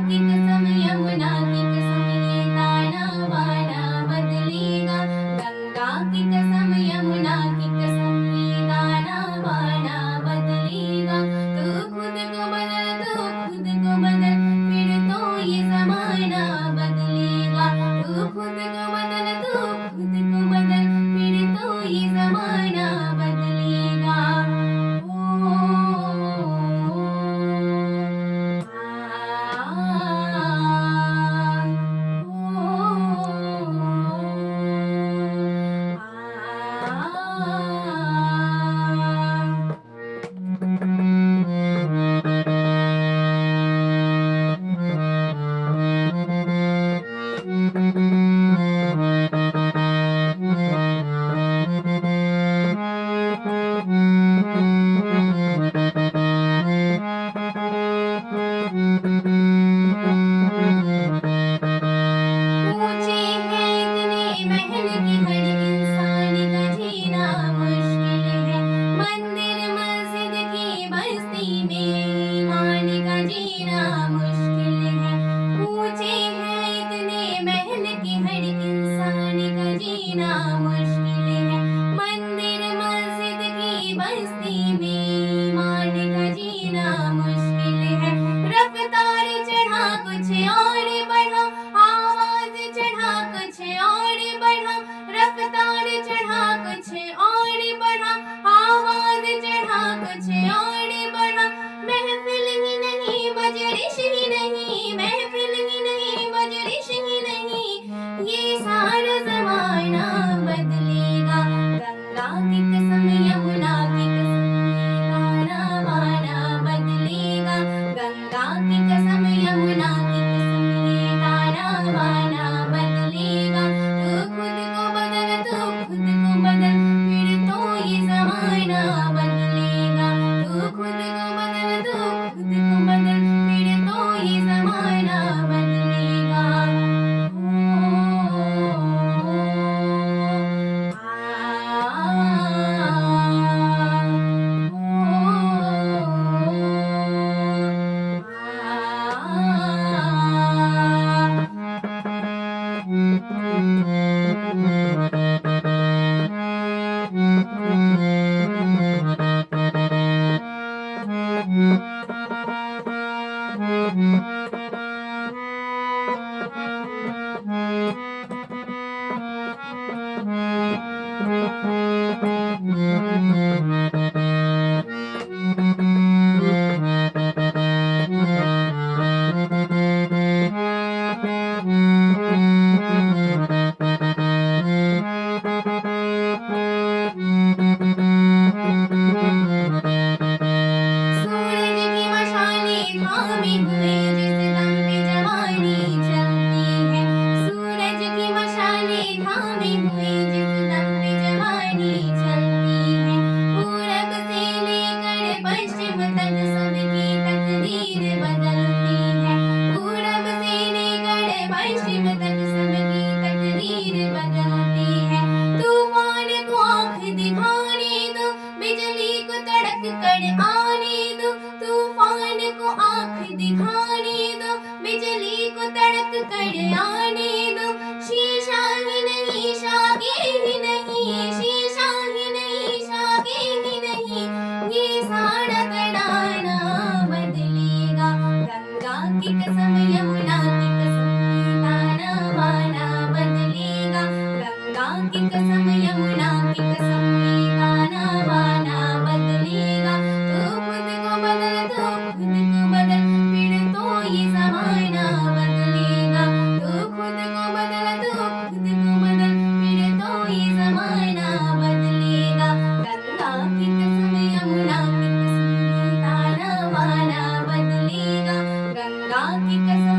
की कसम यमुना की कसम ये ताना बाना बदलेगा। गंगा की कसम यमुना की कसम ये ताना बाना बदलेगा। तू खुद को बदल, तू खुद को बदल, फिर तो ये जमाना बदलेगा। तू खुद को बदल, तू खुद को बदल, फिर तो ये जमाना बदलेगा। ऊंचे हैं इतने महल कि हर इंसान का जीना मुश्किल है। मंदिर मस्जिद की बस्ती में ईमान का जीना मुश्किल है। ऊंचे हैं इतने महल कि हर इंसान का जीना मुश्किल है। मंदिर मस्जिद की बस्ती में ईमान का जीना मुश्किल है। रफ्तार चढ़ा कुछ और बढ़ा, आवाज चढ़ा कुछ और बढ़ा, रफ्तार चढ़ा कुछ और बढ़ा, आवाज चढ़ा कुछ और बढ़ा। महफिल ही नहीं बजरिश ही नहीं, महफिल ही नहीं बजरिश ही नहीं, ये सारा जमाना बदलेगा। गंगा की कसम यमुना की कसम ये ताना बाना बदलेगा। गंगा की कसम यमुना की कसम ये ताना बाना बदलेगा। तू खुद को बदल, तू खुद को बदल, फिर तो ये जमाना बदलेगा। तू खुद को बदल, तू खुद को बदल, फिर तो ये जमाना बदलेगा। सूरज की मशालें थामे हुए जिस दम पे जवानी चलती है। सूरज की मशालें थामे हुए जिस दम पे जवानी चलती है। पूरब से लेकर पश्चिम तक सबकी तकदीर बदलती है। पूरब से लेकर पश्चिम तक सबकी तकदीर बदलती है। तूफान को आंख दिखाने दो, बिजली को तड़क कर आने दो। तूफान को आंख दिखाने दो, बिजली को तड़क कर आने दो। शीशा ही नहीं शागे ही नहीं, शीशा ही नहीं शागे ही नहीं, ये सारा तड़ाना बदलेगा। गंगा की कसम यमुना की कसम ये ताना बाना बदलेगा। गंगा की कसम यमुना की कसम ये ताना बाना बदलेगा। तू खुद को बदल, तू खुद को बदल, फिर तो ये जमाना बदलेगा। तू खुद को बदल, तू खुद को बदल, फिर तो ये जमाना बदलेगा। गंगा की कसम यमुना की कसम ये ताना बाना बदलेगा। गंगा की कसम